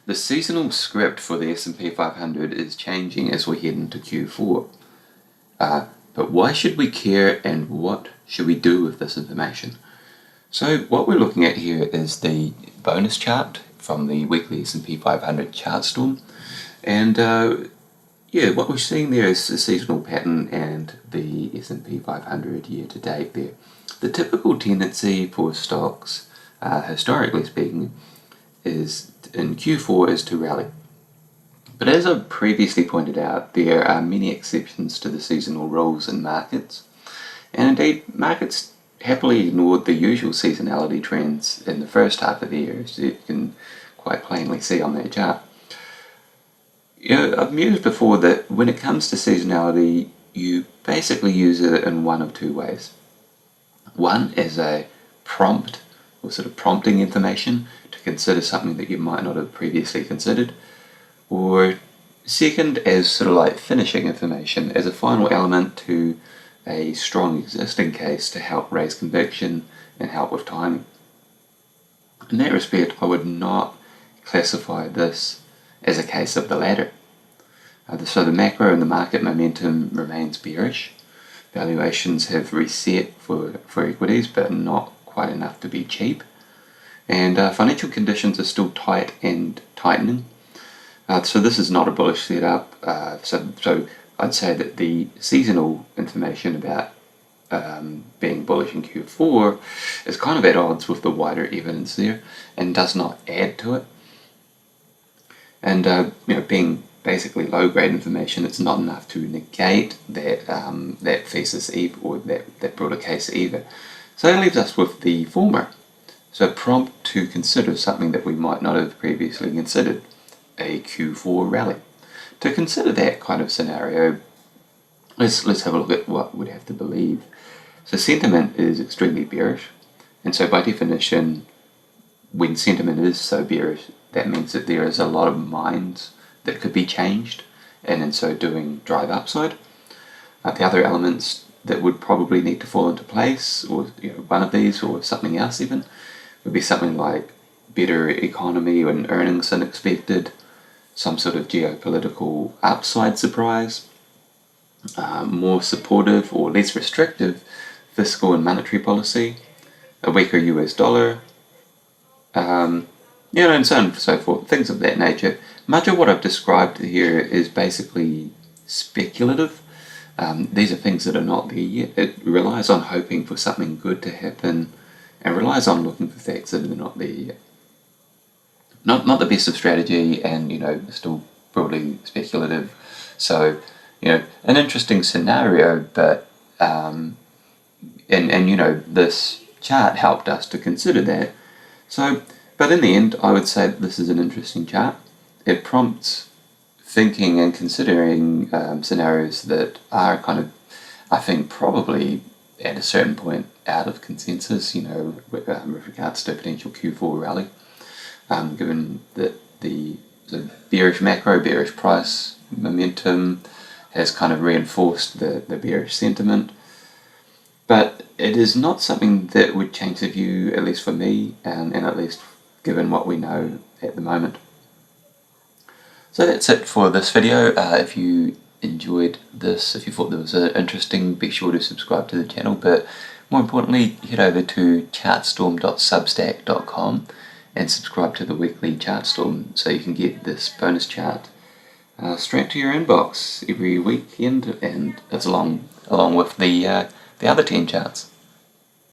The seasonal script for the S&P 500 is changing as we head into Q4. But why should we care, and what should we do with this information? So what we're looking at here is the bonus chart from the weekly S&P 500 chart storm. And what we're seeing there is a seasonal pattern and the S&P 500 year to date there. The typical tendency for stocks, historically speaking, is in Q4 is to rally. But as I previously pointed out, there are many exceptions to the seasonal rules in markets. And indeed, markets happily ignored the usual seasonality trends in the first half of the year, as you can quite plainly see on that chart. I've mused before that when it comes to seasonality, you basically use it in one of two ways. One as a prompt, or sort of prompting information to consider something that you might not have previously considered, or second as sort of like finishing information, as a final element to a strong existing case to help raise conviction and help with timing. In that respect, I would not classify this as a case of the latter. So the macro and the market momentum remains bearish. Valuations have reset for equities, but not quite enough to be cheap. And financial conditions are still tight and tightening. So this is not a bullish setup. So I'd say that the seasonal information about being bullish in Q4 is kind of at odds with the wider evidence there and does not add to it. And being basically low-grade information, it's not enough to negate that thesis or that broader case either. So that leaves us with the former. So prompt to consider something that we might not have previously considered, a Q4 rally. To consider that kind of scenario, let's have a look at what we'd have to believe. So sentiment is extremely bearish, and so by definition, when sentiment is so bearish, that means that there is a lot of minds that could be changed, and in so doing drive upside. The other elements that would probably need to fall into place, or one of these or something else even, would be something like better economy and earnings than expected, some sort of geopolitical upside surprise, more supportive or less restrictive fiscal and monetary policy, a weaker US dollar, and so on and so forth, things of that nature. Much of what I've described here is basically speculative. These are things that are not there yet. It relies on hoping for something good to happen and relies on looking for facts that are not there yet. Not the best of strategy, and still broadly speculative. So an interesting scenario, but this chart helped us to consider that. So, but in the end, I would say that this is an interesting chart. It prompts thinking and considering scenarios that are kind of, I think, probably at a certain point out of consensus, with regards to potential Q4 rally, given that the bearish macro, bearish price momentum has kind of reinforced the bearish sentiment. But it is not something that would change the view, at least for me, and at least given what we know at the moment. So that's it for this video. If you enjoyed this, if you thought this was interesting, be sure to subscribe to the channel, but more importantly, head over to chartstorm.substack.com and subscribe to the weekly chart storm so you can get this bonus chart straight to your inbox every weekend, and it's along with the other 10 charts.